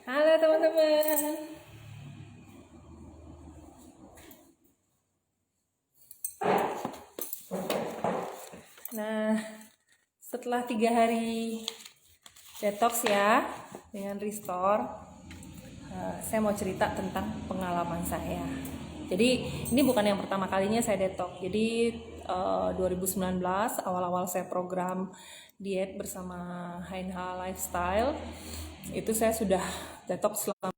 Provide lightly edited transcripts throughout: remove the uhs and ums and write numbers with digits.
Halo teman-teman. Nah, setelah 3 hari detox ya dengan restore, saya mau cerita tentang pengalaman saya. Jadi ini bukan yang pertama kalinya saya detox. Jadi 2019 awal-awal saya program diet bersama HNH Lifestyle itu saya sudah detox selama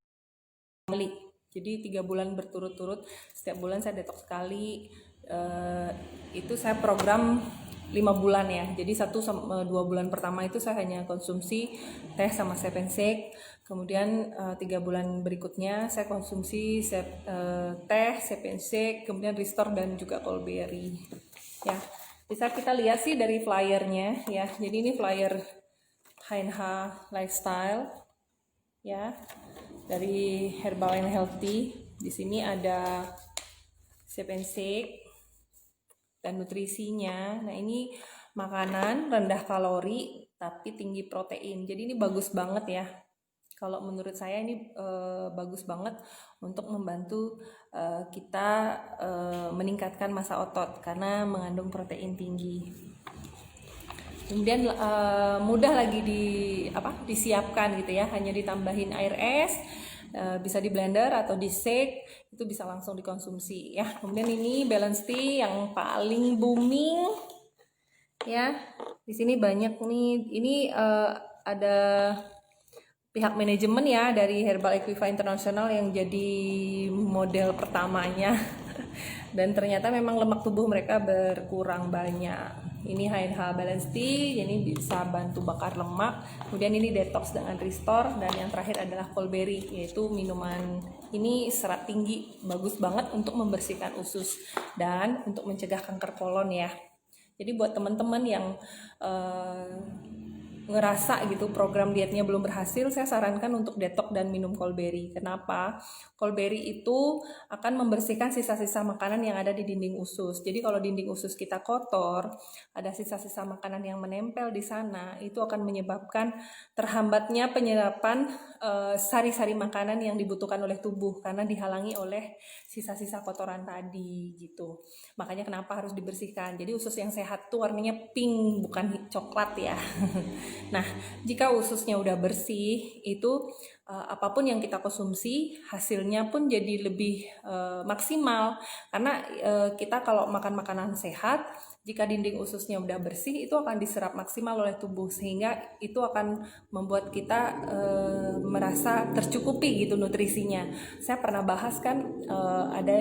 kali. Jadi 3 bulan berturut-turut, setiap bulan saya detox sekali. Itu saya program 5 bulan ya. Jadi 1 sama 2 bulan pertama itu saya hanya konsumsi teh sama seven shake. Kemudian 3 bulan berikutnya saya konsumsi teh, seven shake, kemudian restore dan juga Colberry. Ya, bisa kita lihat sih dari flyernya ya. Jadi ini flyer HNH Lifestyle ya, dari Herbal and Healthy. Di sini ada seven shake dan nutrisinya. Nah, ini makanan rendah kalori tapi tinggi protein. Jadi ini bagus banget ya. Kalau menurut saya ini bagus banget untuk membantu kita meningkatkan massa otot karena mengandung protein tinggi. Kemudian mudah lagi disiapkan gitu ya, hanya ditambahin air es, bisa di blender atau di shake, itu bisa langsung dikonsumsi ya. Kemudian ini balance tea yang paling booming ya. Di sini banyak nih, ini ada pihak manajemen ya dari Herbal Equiva International yang jadi model pertamanya dan ternyata memang lemak tubuh mereka berkurang banyak. Ini HNH Balance Tea, jadi bisa bantu bakar lemak. Kemudian ini detox dengan restore, dan yang terakhir adalah Colberry, yaitu minuman ini serat tinggi, bagus banget untuk membersihkan usus dan untuk mencegah kanker kolon ya. Jadi buat teman-teman yang ngerasa gitu program dietnya belum berhasil, saya sarankan untuk detox dan minum Colberry. Kenapa? Colberry itu akan membersihkan sisa-sisa makanan yang ada di dinding usus. Jadi kalau dinding usus kita kotor, ada sisa-sisa makanan yang menempel di sana, itu akan menyebabkan terhambatnya penyerapan sari-sari makanan yang dibutuhkan oleh tubuh karena dihalangi oleh sisa-sisa kotoran tadi gitu. Makanya kenapa harus dibersihkan. Jadi usus yang sehat tuh warnanya pink, bukan coklat ya. Nah, jika ususnya udah bersih, itu apapun yang kita konsumsi, hasilnya pun jadi lebih maksimal. Karena kita kalau makan makanan sehat, jika dinding ususnya udah bersih, itu akan diserap maksimal oleh tubuh, sehingga itu akan membuat kita merasa tercukupi gitu nutrisinya. Saya pernah bahas kan ada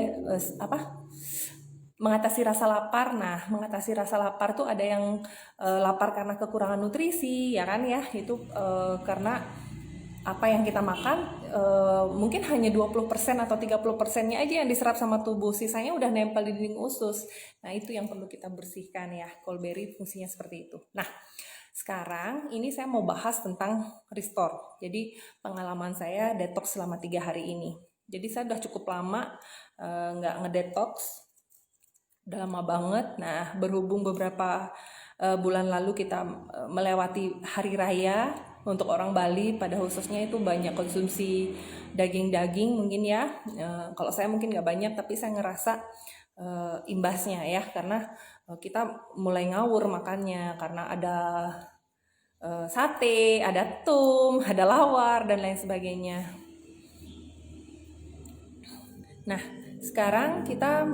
mengatasi rasa lapar. Nah, mengatasi rasa lapar tuh ada yang lapar karena kekurangan nutrisi, ya kan ya? Itu karena apa yang kita makan mungkin hanya 20% atau 30%-nya aja yang diserap sama tubuh, sisanya udah nempel di dinding usus. Nah, itu yang perlu kita bersihkan ya. Colberry fungsinya seperti itu. Nah, sekarang ini saya mau bahas tentang restore. Jadi pengalaman saya detox selama 3 hari ini. Jadi saya udah cukup lama nggak ngedetox, udah lama banget. Nah, berhubung beberapa bulan lalu kita melewati hari raya untuk orang Bali pada khususnya, itu banyak konsumsi daging-daging mungkin ya. Kalau saya mungkin nggak banyak, tapi saya ngerasa imbasnya ya, karena kita mulai ngawur makannya karena ada sate, ada tum, ada lawar dan lain sebagainya. Nah, sekarang kita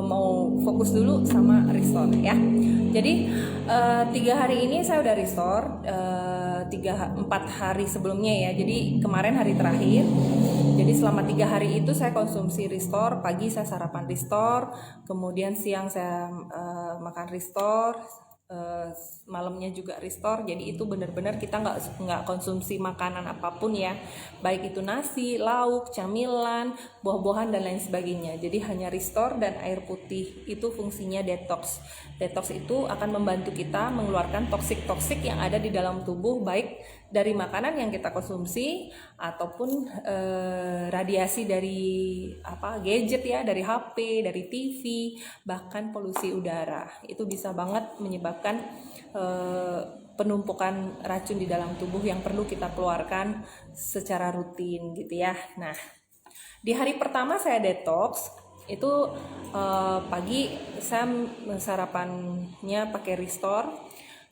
mau fokus dulu sama restore ya. Jadi 3 hari ini saya udah restore, 4 hari sebelumnya ya. Jadi kemarin hari terakhir. Jadi selama 3 hari itu saya konsumsi restore. Pagi saya sarapan restore, kemudian siang saya makan restore, malamnya juga restore. Jadi itu benar-benar kita nggak konsumsi makanan apapun ya, baik itu nasi, lauk, camilan, buah-buahan dan lain sebagainya. Jadi hanya restore dan air putih. Itu fungsinya detox. Detox itu akan membantu kita mengeluarkan toksik-toksik yang ada di dalam tubuh, baik dari makanan yang kita konsumsi ataupun radiasi dari gadget ya, dari HP, dari TV, bahkan polusi udara. Itu bisa banget menyebabkan penumpukan racun di dalam tubuh yang perlu kita keluarkan secara rutin gitu ya. Nah, di hari pertama saya detox itu pagi saya sarapannya pakai Restore.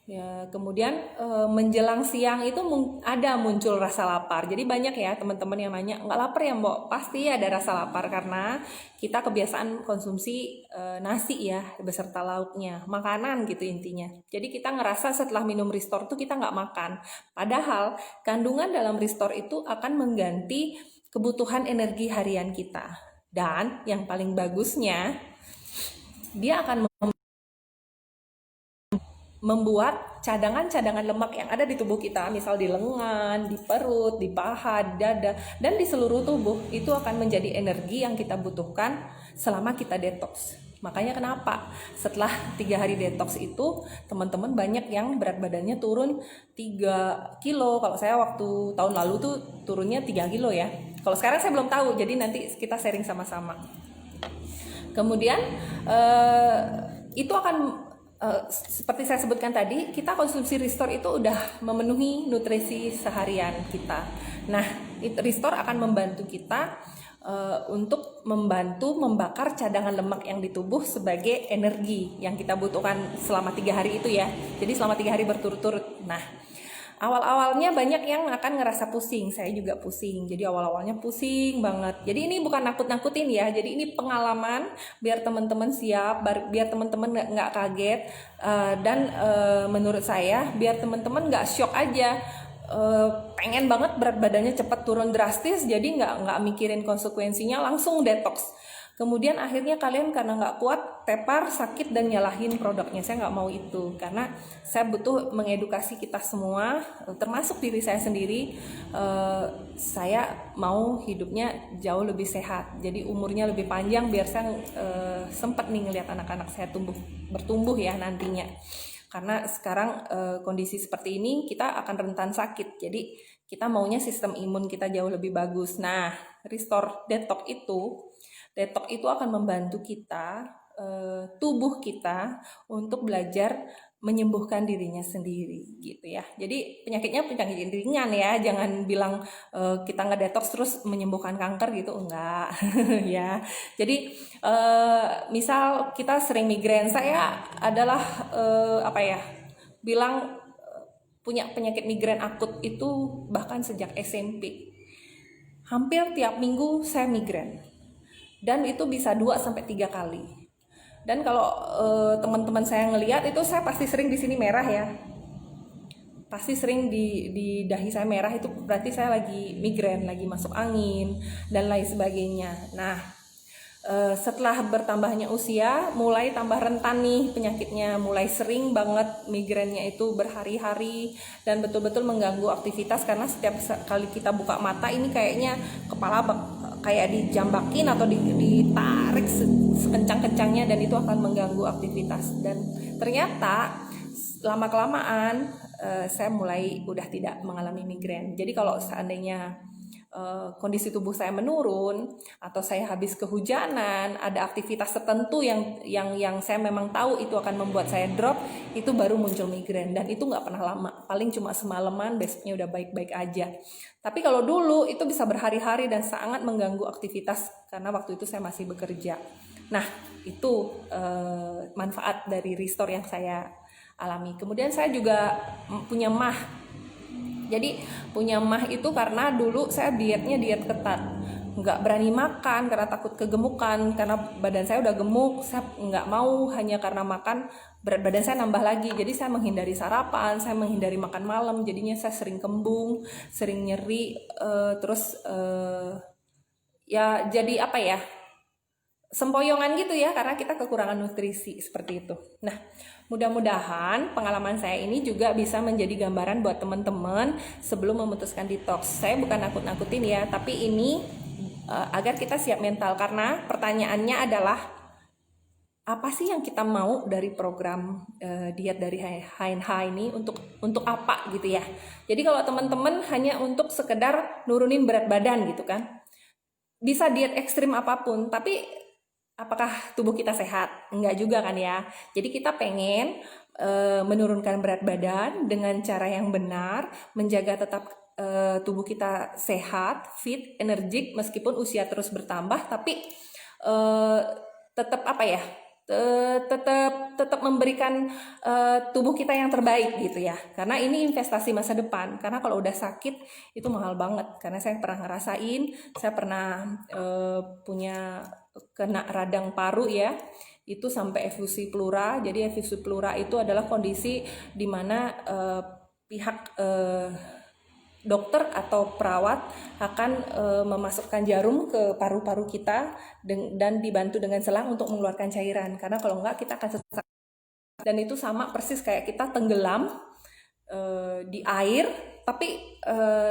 Ya, kemudian menjelang siang itu ada muncul rasa lapar. Jadi banyak ya teman-teman yang nanya, nggak lapar ya Mbok? Pasti ada rasa lapar karena kita kebiasaan konsumsi nasi ya beserta lauknya, makanan gitu intinya. Jadi kita ngerasa setelah minum Restore tuh kita nggak makan. Padahal kandungan dalam Restore itu akan mengganti kebutuhan energi harian kita. Dan yang paling bagusnya, dia akan membuat cadangan-cadangan lemak yang ada di tubuh kita, misal di lengan, di perut, di paha, di dada, dan di seluruh tubuh, itu akan menjadi energi yang kita butuhkan selama kita detox. Makanya kenapa setelah 3 hari detox itu teman-teman banyak yang berat badannya turun 3 kilo. Kalau saya waktu tahun lalu tuh turunnya 3 kilo ya. Kalau sekarang saya belum tahu, jadi nanti kita sharing sama-sama. Kemudian itu akan seperti saya sebutkan tadi, kita konsumsi Restore itu udah memenuhi nutrisi seharian kita. Nah, Restore akan membantu kita untuk membantu membakar cadangan lemak yang di tubuh sebagai energi yang kita butuhkan selama 3 hari itu ya. Jadi selama 3 hari berturut-turut. Nah, awal-awalnya banyak yang akan ngerasa pusing, saya juga pusing. Jadi awal-awalnya pusing banget. Jadi ini bukan nakut-nakutin ya. Jadi ini pengalaman biar teman-teman siap, biar teman-teman nggak kaget. Dan menurut saya biar teman-teman nggak shock aja. Pengen banget berat badannya cepat turun drastis, jadi nggak mikirin konsekuensinya, langsung detox. Kemudian akhirnya kalian karena nggak kuat, tepar, sakit, dan nyalahin produknya. Saya nggak mau itu, karena saya butuh mengedukasi kita semua, termasuk diri saya sendiri. Saya mau hidupnya jauh lebih sehat, jadi umurnya lebih panjang, biar saya sempat nih ngelihat anak-anak saya bertumbuh ya nantinya. Karena sekarang kondisi seperti ini kita akan rentan sakit, jadi kita maunya sistem imun kita jauh lebih bagus. Nah, Restore Detox itu akan membantu kita, tubuh kita untuk belajar menyembuhkan dirinya sendiri gitu ya. Jadi penyakitnya penyakit ringan ya, jangan bilang kita nggak detox terus menyembuhkan kanker gitu, enggak ya. Jadi misal kita sering migrain, saya adalah bilang punya penyakit migrain akut itu bahkan sejak SMP. Hampir tiap minggu saya migrain. Dan itu bisa 2-3 kali. Dan kalau teman-teman saya ngelihat itu, saya pasti sering di sini merah ya. Pasti sering di dahi saya merah, itu berarti saya lagi migrain, lagi masuk angin dan lain sebagainya. Nah, setelah bertambahnya usia, mulai tambah rentan nih penyakitnya, mulai sering banget migrainnya itu berhari-hari dan betul-betul mengganggu aktivitas, karena setiap kali kita buka mata ini kayaknya kepala kayak dijambakin atau ditarik sekencang-kencangnya, dan itu akan mengganggu aktivitas. Dan ternyata lama-kelamaan saya mulai udah tidak mengalami migrain. Jadi kalau seandainya kondisi tubuh saya menurun atau saya habis kehujanan, ada aktivitas tertentu yang saya memang tahu itu akan membuat saya drop, itu baru muncul migrain. Dan itu nggak pernah lama, paling cuma semalaman, besoknya udah baik-baik aja. Tapi kalau dulu itu bisa berhari-hari dan sangat mengganggu aktivitas, karena waktu itu saya masih bekerja. Nah, itu manfaat dari Restore yang saya alami. Kemudian saya juga punya MAH. Jadi punya MAH itu karena dulu saya diet ketat, nggak berani makan karena takut kegemukan, karena badan saya udah gemuk. Saya nggak mau hanya karena makan berat badan saya nambah lagi. Jadi saya menghindari sarapan, saya menghindari makan malam, jadinya saya sering kembung, sering nyeri, terus ya jadi sempoyongan gitu ya, karena kita kekurangan nutrisi seperti itu. Nah, mudah-mudahan pengalaman saya ini juga bisa menjadi gambaran buat teman-teman sebelum memutuskan detox. Saya bukan nakut-nakutin ya, tapi ini agar kita siap mental, karena pertanyaannya adalah apa sih yang kita mau dari program diet dari HNH ini, untuk apa gitu ya. Jadi kalau teman-teman hanya untuk sekedar nurunin berat badan gitu kan, bisa diet ekstrim apapun, tapi apakah tubuh kita sehat? Enggak juga kan ya. Jadi kita pengen menurunkan berat badan dengan cara yang benar, menjaga tetap tubuh kita sehat, fit, energik meskipun usia terus bertambah, tapi tetap apa ya? Tetap memberikan tubuh kita yang terbaik gitu ya, karena ini investasi masa depan. Karena kalau udah sakit itu mahal banget, karena saya pernah ngerasain, saya pernah punya kena radang paru ya, itu sampai efusi pleura. Jadi efusi pleura itu adalah kondisi di mana pihak dokter atau perawat akan memasukkan jarum ke paru-paru kita dan dibantu dengan selang untuk mengeluarkan cairan, karena kalau enggak kita akan sesak. Dan itu sama persis kayak kita tenggelam di air, tapi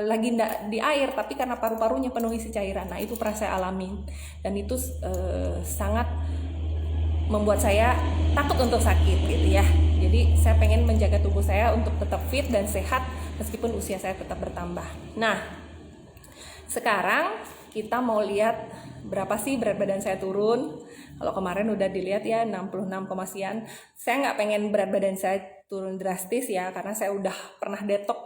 lagi enggak di air, tapi karena paru-parunya penuh isi cairan. Nah itu pernah saya alami, dan itu sangat membuat saya takut untuk sakit gitu ya. Jadi saya pengen menjaga tubuh saya untuk tetap fit dan sehat meskipun usia saya tetap bertambah. Nah, sekarang kita mau lihat berapa sih berat badan saya turun. Kalau kemarin udah dilihat ya 66, sekian. Saya nggak pengen berat badan saya turun drastis ya, karena saya udah pernah detox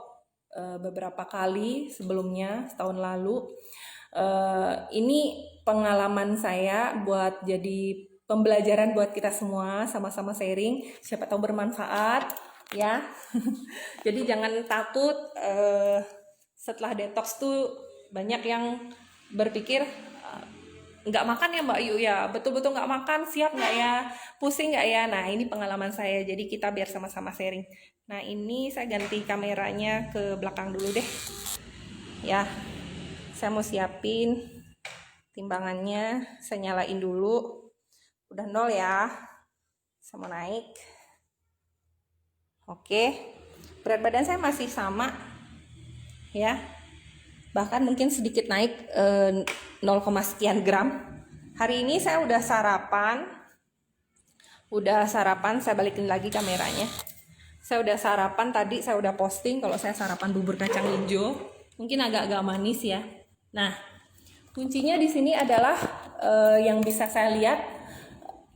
beberapa kali sebelumnya setahun lalu. Ini pengalaman saya buat jadi pembelajaran buat kita semua, sama-sama sharing, siapa tahu bermanfaat ya. Jadi jangan takut, setelah detox tuh banyak yang berpikir nggak makan ya Mbak Yu ya, betul-betul nggak makan, siap nggak ya, pusing nggak ya. Nah ini pengalaman saya, jadi kita biar sama-sama sharing. Nah ini saya ganti kameranya ke belakang dulu deh ya. Saya mau siapin timbangannya, saya nyalain dulu. Udah 0 ya, saya mau naik. Oke, berat badan saya masih sama ya, bahkan mungkin sedikit naik 0, sekian gram. Hari ini saya udah sarapan, saya balikin lagi kameranya. Saya udah sarapan tadi, saya udah posting kalau saya sarapan bubur kacang hijau, mungkin agak-agak manis ya. Nah, kuncinya di sini adalah yang bisa saya lihat,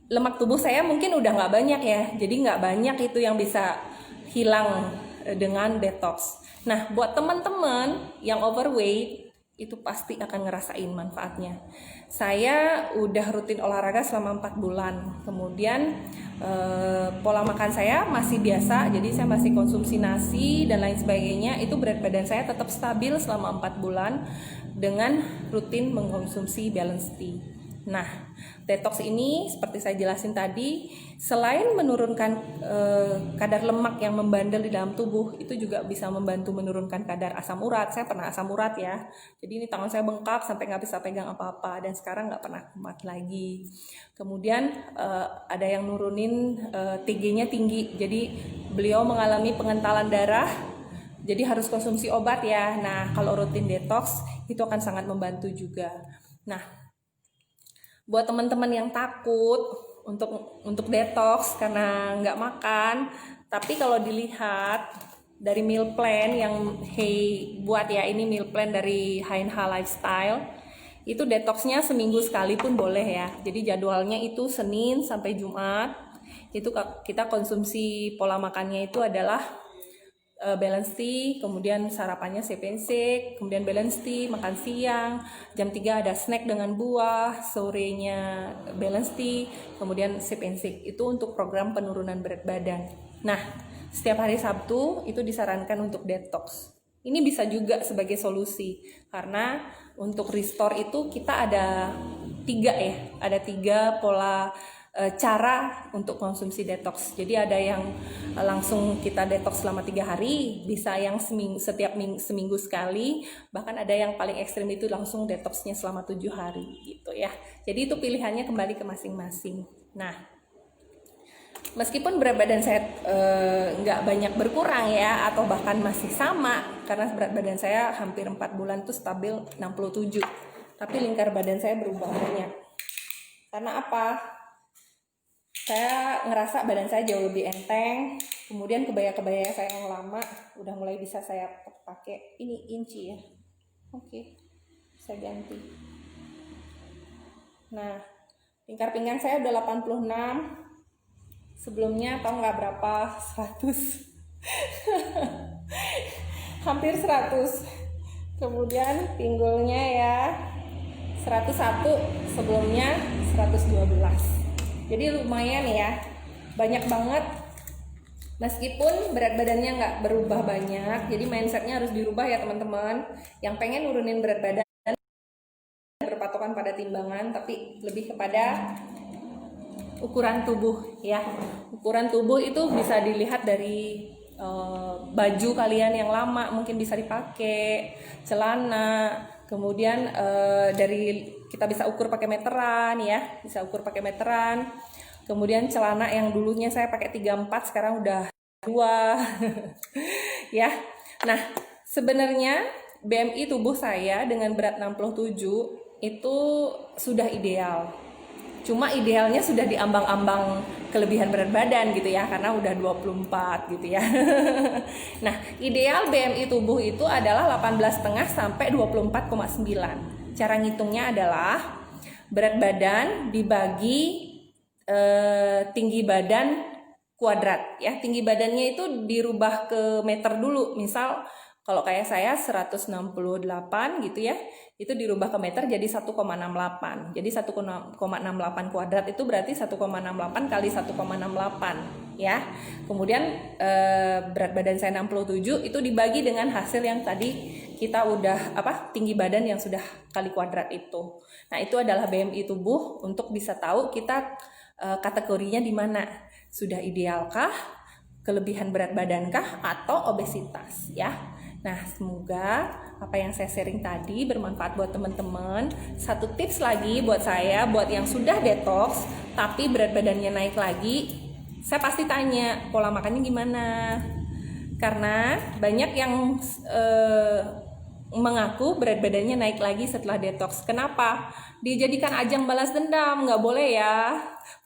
lemak tubuh saya mungkin udah nggak banyak ya, jadi nggak banyak itu yang bisa hilang dengan detox. Nah, buat teman-teman yang overweight itu pasti akan ngerasain manfaatnya. Saya udah rutin olahraga selama 4 bulan, kemudian pola makan saya masih biasa, jadi saya masih konsumsi nasi dan lain sebagainya. Itu berat badan saya tetap stabil selama 4 bulan dengan rutin mengkonsumsi balance tea. Nah, detox ini seperti saya jelasin tadi, selain menurunkan kadar lemak yang membandel di dalam tubuh, itu juga bisa membantu menurunkan kadar asam urat. Saya pernah asam urat ya, jadi ini tangan saya bengkak sampai nggak bisa pegang apa-apa, dan sekarang nggak pernah kumat lagi. Kemudian ada yang nurunin TG-nya tinggi, jadi beliau mengalami pengentalan darah, jadi harus konsumsi obat ya. Nah, kalau rutin detox itu akan sangat membantu juga. Nah, buat teman-teman yang takut untuk detox karena nggak makan, tapi kalau dilihat dari meal plan yang Hey buat ya, ini meal plan dari HNH Lifestyle, itu detoxnya seminggu sekali pun boleh ya. Jadi jadwalnya itu Senin sampai Jumat, itu kita konsumsi pola makannya itu adalah balance tea, kemudian sarapannya CPNC, kemudian balance tea, makan siang, jam 3 ada snack dengan buah, sorenya balance tea, kemudian CPNC. Itu untuk program penurunan berat badan. Nah, setiap hari Sabtu itu disarankan untuk detox. Ini bisa juga sebagai solusi, karena untuk restore itu kita ada 3 ya, ada 3 pola cara untuk konsumsi detox. Jadi ada yang langsung kita detox selama 3 hari, bisa yang seminggu sekali, bahkan ada yang paling ekstrim itu langsung detoxnya selama 7 hari gitu ya. Jadi itu pilihannya kembali ke masing-masing. Nah, meskipun berat badan saya nggak banyak berkurang ya, atau bahkan masih sama, karena berat badan saya hampir 4 bulan tuh stabil 67, tapi lingkar badan saya berubah banyak. Karena apa? Saya ngerasa badan saya jauh lebih enteng, kemudian kebaya-kebaya saya yang lama udah mulai bisa saya pakai. Ini inci ya. Oke, saya ganti. Nah, lingkar pinggang saya udah 86, Sebelumnya tahu nggak berapa? 100. Hampir 100. Kemudian pinggulnya ya 101, sebelumnya 112. Jadi lumayan ya, banyak banget. Meskipun berat badannya nggak berubah banyak, jadi mindsetnya harus dirubah ya teman-teman. Yang pengen nurunin berat badan berpatokan pada timbangan, tapi lebih kepada ukuran tubuh ya. Ukuran tubuh itu bisa dilihat dari baju kalian yang lama mungkin bisa dipakai, celana, kemudian dari kita bisa ukur pakai meteran ya, bisa ukur pakai meteran. Kemudian celana yang dulunya saya pakai 34 sekarang udah 2. Ya. Nah, sebenarnya BMI tubuh saya dengan berat 67 itu sudah ideal. Cuma idealnya sudah diambang-ambang kelebihan berat badan gitu ya, karena udah 24 gitu ya. Nah, ideal BMI tubuh itu adalah 18,5 sampai 24,9. Cara ngitungnya adalah berat badan dibagi tinggi badan kuadrat ya. Tinggi badannya itu dirubah ke meter dulu. Misal kalau kayak saya 168 gitu ya, itu dirubah ke meter jadi 1,68. Jadi 1,68 kuadrat itu berarti 1,68 kali 1,68 ya. Kemudian berat badan saya 67 itu dibagi dengan hasil yang tadi kita udah tinggi badan yang sudah kali kuadrat itu. Nah, itu adalah BMI tubuh untuk bisa tahu kita kategorinya di mana. Sudah idealkah, kelebihan berat badankah, atau obesitas ya. Nah, semoga apa yang saya sharing tadi bermanfaat buat teman-teman. Satu tips lagi buat saya, buat yang sudah detox tapi berat badannya naik lagi, saya pasti tanya pola makannya gimana. Karena banyak yang mengaku berat badannya naik lagi setelah detox. Kenapa? Dijadikan ajang balas dendam. Nggak boleh ya.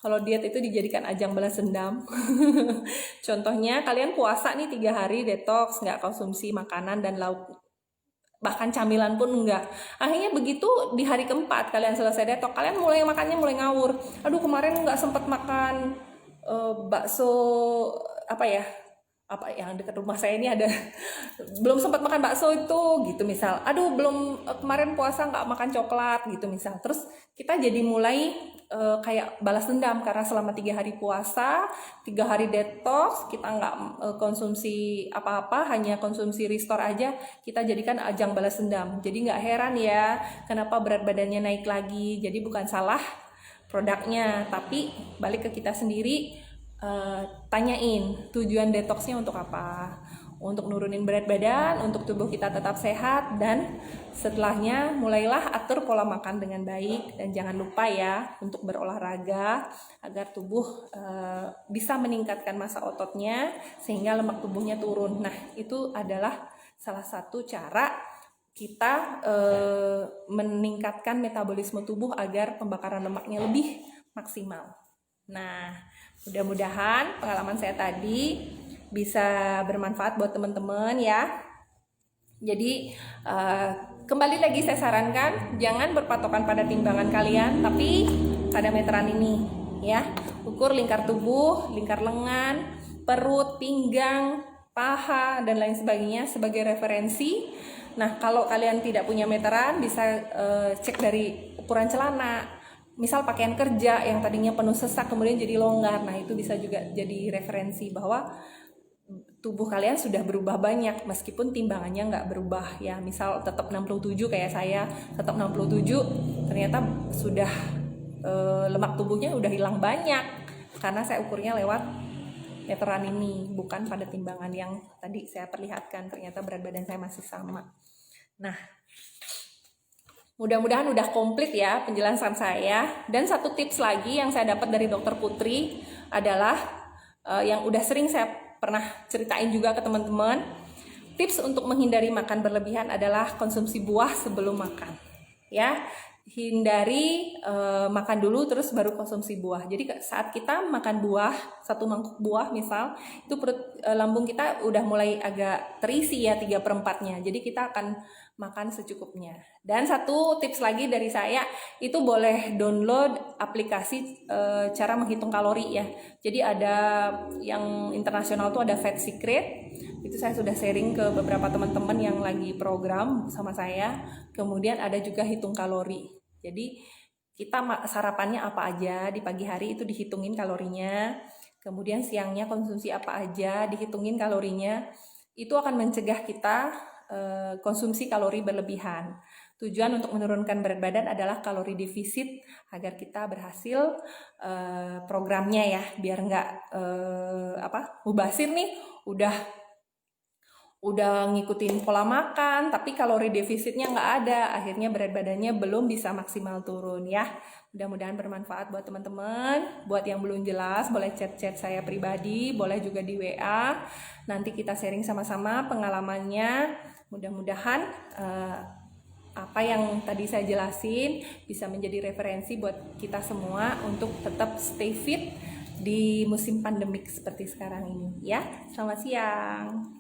Kalau diet itu dijadikan ajang balas dendam. Contohnya kalian puasa nih 3 hari detox, nggak konsumsi makanan dan lauk, bahkan camilan pun enggak. Akhirnya begitu di hari keempat kalian selesai detox, kalian mulai makannya mulai ngawur. Aduh, kemarin nggak sempat makan bakso apa yang dekat rumah saya ini ada, belum sempat makan bakso itu gitu misal. Aduh, belum kemarin puasa nggak makan coklat gitu misal. Terus kita jadi mulai kayak balas dendam karena selama 3 hari puasa, 3 hari detox, kita nggak konsumsi apa-apa, hanya konsumsi restore aja, kita jadikan ajang balas dendam. Jadi nggak heran ya kenapa berat badannya naik lagi. Jadi bukan salah produknya, tapi balik ke kita sendiri. Tanyain tujuan detoxnya untuk apa, untuk nurunin berat badan, untuk tubuh kita tetap sehat, dan setelahnya mulailah atur pola makan dengan baik. Dan jangan lupa ya untuk berolahraga agar tubuh bisa meningkatkan massa ototnya sehingga lemak tubuhnya turun. Nah, itu adalah salah satu cara kita meningkatkan metabolisme tubuh agar pembakaran lemaknya lebih maksimal. Nah, mudah-mudahan pengalaman saya tadi bisa bermanfaat buat teman-teman ya. Jadi kembali lagi saya sarankan jangan berpatokan pada timbangan kalian, tapi pada meteran ini ya. Ukur lingkar tubuh, lingkar lengan, perut, pinggang, paha, dan lain sebagainya sebagai referensi. Nah, kalau kalian tidak punya meteran bisa cek dari ukuran celana. Misal pakaian kerja yang tadinya penuh sesak kemudian jadi longgar. Nah, itu bisa juga jadi referensi bahwa tubuh kalian sudah berubah banyak meskipun timbangannya nggak berubah ya. Misal tetap 67 kayak saya, tetap 67, ternyata sudah lemak tubuhnya udah hilang banyak karena saya ukurnya lewat meteran ini, bukan pada timbangan yang tadi saya perlihatkan. Ternyata berat badan saya masih sama. Nah, mudah-mudahan udah komplit ya penjelasan saya. Dan satu tips lagi yang saya dapat dari Dokter Putri adalah yang udah sering saya pernah ceritain juga ke teman-teman. Tips untuk menghindari makan berlebihan adalah konsumsi buah sebelum makan. Ya, hindari makan dulu terus baru konsumsi buah. Jadi saat kita makan buah, 1 mangkuk buah misal, itu perut lambung kita udah mulai agak terisi ya 3/4-nya. Jadi kita akan makan secukupnya. Dan satu tips lagi dari saya, itu boleh download aplikasi cara menghitung kalori ya. Jadi ada yang internasional tuh ada Fat Secret. Itu saya sudah sharing ke beberapa teman-teman yang lagi program sama saya. Kemudian ada juga hitung kalori. Jadi kita sarapannya apa aja di pagi hari itu dihitungin kalorinya. Kemudian siangnya konsumsi apa aja dihitungin kalorinya. Itu akan mencegah kita konsumsi kalori berlebihan. Tujuan untuk menurunkan berat badan adalah kalori defisit agar kita berhasil programnya ya, biar nggak mubazir nih, udah ngikutin pola makan tapi kalori defisitnya nggak ada, akhirnya berat badannya belum bisa maksimal turun ya. Mudah-mudahan bermanfaat buat teman-teman. Buat yang belum jelas boleh chat-chat saya pribadi, boleh juga di WA, nanti kita sharing sama-sama pengalamannya. Mudah-mudahan apa yang tadi saya jelasin bisa menjadi referensi buat kita semua untuk tetap stay fit di musim pandemik seperti sekarang ini ya. Selamat siang.